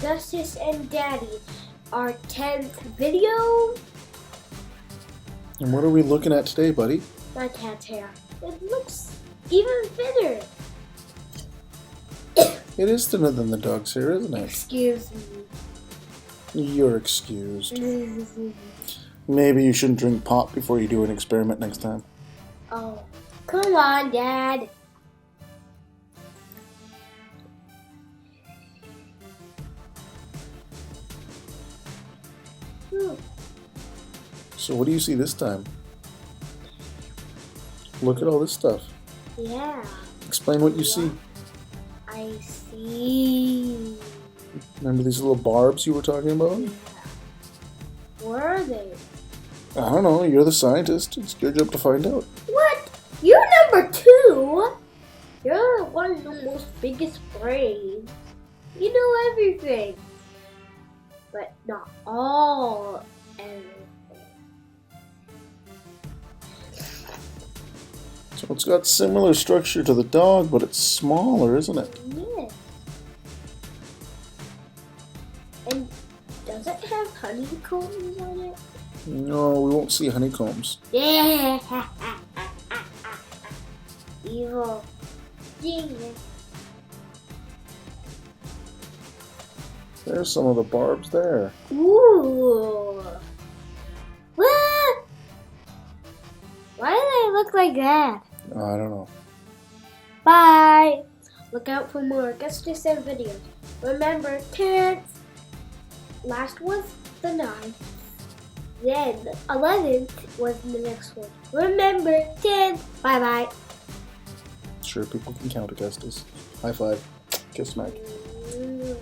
Augustus and Daddy, our 10th video. And what are we looking at today, buddy? My cat's hair. It looks even thinner. It is thinner than the dog's hair, isn't it? Excuse me. You're excused. Maybe you shouldn't drink pop before you do an experiment next time. Oh, come on, Dad. So what do you see this time? Look at all this stuff. Yeah. Explain what you see. I see. Remember these little barbs you were talking about? Yeah. Where are they? I don't know. You're the scientist. It's your job to find out. What? You're number 2? You're one of the most biggest brains. You know everything. But not all everything. So it's got similar structure to the dog, but it's smaller, isn't it? Yes. And does it have honeycombs on it? No, we won't see honeycombs. Yeah. Evil. Genius. There's some of the barbs there. Ooh. What? Why do they look like that? I don't know. Bye. Look out for more Augustus and videos. Remember, 10th. Last was the 9th. Then 11th was the next one. Remember, 10th. Bye bye. Sure, people can count Augustus. High five. Kiss smack. Mm.